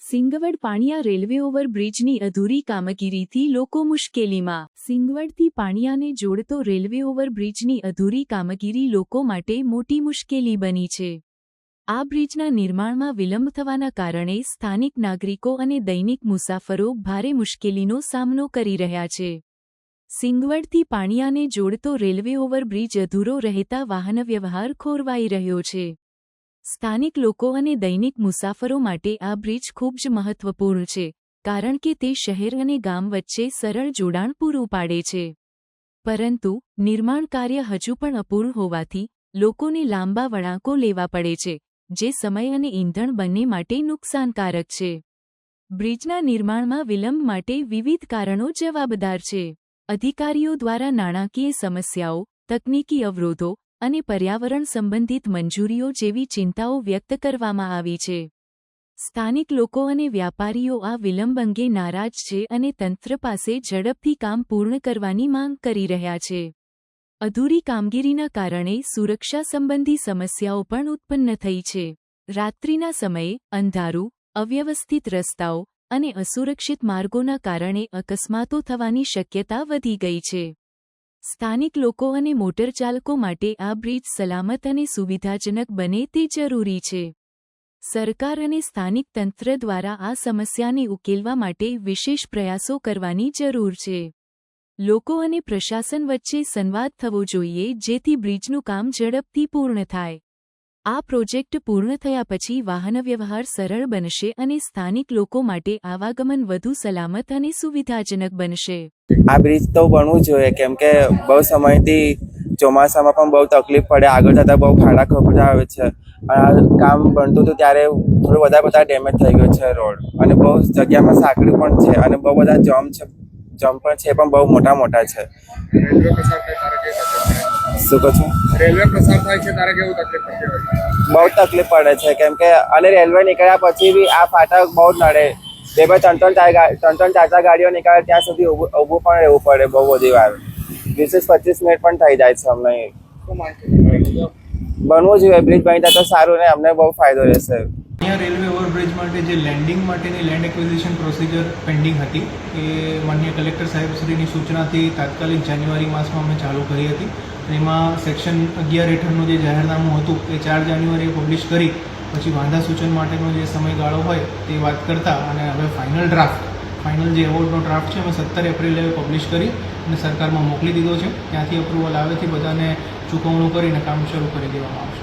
Singvad Paniya railway ઓવરબ્રિજની અધૂરી કામગીરીથી લોકો મુશ્કેલીમાં। સિંગવડથી પાણિયાને જોડતો રેલવે ઓવરબ્રિજની અધૂરી કામગીરી લોકો માટે મોટી મુશ્કેલી બની છે। આ બ્રિજના નિર્માણમાં વિલંબ થવાના કારણે સ્થાનિક નાગરિકો અને દૈનિક મુસાફરો ભારે મુશ્કેલીનો સામનો કરી રહ્યા છે। સિંગવડથી પાણિયાને જોડતો રેલવે ઓવરબ્રિજ અધૂરો રહેતા વાહનવ્યવહાર ખોરવાઈ રહ્યો છે। સ્થાનિક લોકો અને દૈનિક મુસાફરો માટે આ બ્રિજ ખૂબ જ મહત્વપૂર્ણ છે, કારણ કે તે શહેર અને ગામ વચ્ચે સરળ જોડાણ પૂરું પાડે છે। પરંતુ નિર્માણ કાર્ય હજુ પણ અપૂર્ણ હોવાથી લોકોને લાંબા વળાંકો લેવા પડે છે, જે સમય અને ઈંધણ બંને માટે નુકસાનકારક છે। બ્રિજના નિર્માણમાં વિલંબ માટે વિવિધ કારણો જવાબદાર છે। અધિકારીઓ દ્વારા નાણાકીય સમસ્યાઓ, તકનીકી અવરોધો અને પર્યાવરણ સંબંધિત મંજૂરીઓ જેવી ચિંતાઓ વ્યક્ત કરવામાં આવી છે। સ્થાનિક લોકો અને વ્યાપારીઓ આ વિલંબ અંગે નારાજ છે અને તંત્ર પાસે ઝડપથી કામ પૂર્ણ કરવાની માંગ કરી રહ્યા છે। અધૂરી કામગીરીના કારણે સુરક્ષા સંબંધી સમસ્યાઓ પણ ઉત્પન્ન થઈ છે। રાત્રિના સમયે અંધારું, અવ્યવસ્થિત રસ્તાઓ અને અસુરક્ષિત માર્ગોના કારણે અકસ્માતો થવાની શક્યતા વધી ગઈ છે। સ્થાનિક લોકો અને મોટરચાલકો માટે આ બ્રિજ સલામત અને સુવિધાજનક બને તે જરૂરી છે। સરકાર અને સ્થાનિક તંત્ર દ્વારા આ સમસ્યાને ઉકેલવા માટે વિશેષ પ્રયાસો કરવાની જરૂર છે। લોકો અને પ્રશાસન વચ્ચે સંવાદ થવો જોઈએ જેથી બ્રિજનું કામ ઝડપથી પૂર્ણ થાય। આ પ્રોજેક્ટ પૂર્ણ થયા પછી વાહનવ્યવહાર સરળ બનશે અને સ્થાનિક લોકો માટે આવાગમન વધુ સલામત અને સુવિધાજનક બનશે। આ બ્રિજ તો બનવું જોઈએ, કેમ કે બહુ સમયથી ચોમાસામાં પણ બહુ તકલીફ પડે, આગળ જતાં બહુ ખાડા ખબરા આવે છે। આ કામ બનતું હતું ત્યારે થોડું બધા ડેમેજ થઈ ગયો છે રોડ, અને બહુ જગ્યામાં સાંકડી પણ છે અને બહુ બધા જમ્પ પણ છે, પણ બહુ મોટા છે। રેલવે પ્રસાર થાય તારે કેવી તકલીફ પડે? શું કહો છો? રેલવે પ્રસાર થાય છે તારે કેવું તકલીફ પડતી હોય? બહુ તકલીફ પડે છે, કેમ કે અને રેલવે નીકળ્યા પછી બી આ ફાટક બહુ નડે। ત્રણ ચાર ગાડીઓ નીકળે ત્યાં સુધી ઊભું પણ રહેવું પડે બહુ બધી વાર, 20-25 મિનિટ પણ થઈ જાય છે। અમને બનવું જોઈએ, બ્રિજ બની જાય તો સારું ને અમને બહુ ફાયદો રહેશે। અહીંયા રેલવે ઓવરબ્રિજ માટે જે લેન્ડિંગ માટેની લેન્ડ એક્વિઝિશન પ્રોસિજર પેન્ડિંગ હતી એ માનનીય કલેક્ટર સાહેબશ્રીની સૂચનાથી તાત્કાલિક જાન્યુઆરી માસમાં અમે ચાલુ કરી હતી। એમાં સેક્શન 11 હેઠળનું જે જાહેરનામું હતું એ 4 જાન્યુઆરીએ પબ્લિશ કરી પછી વાંધા સૂચન માટેનો જે સમયગાળો હોય તે વાત કરતા અને હવે ફાઇનલ જે એવોર્ડનો ડ્રાફ્ટ છે અમે 17 એપ્રિલે પબ્લિશ કરી અને સરકારમાં મોકલી દીધો છે। ત્યાંથી અપ્રુવલ આવેથી બધાને ચૂકવણું કરીને કામ શરૂ કરી દેવામાં આવશે।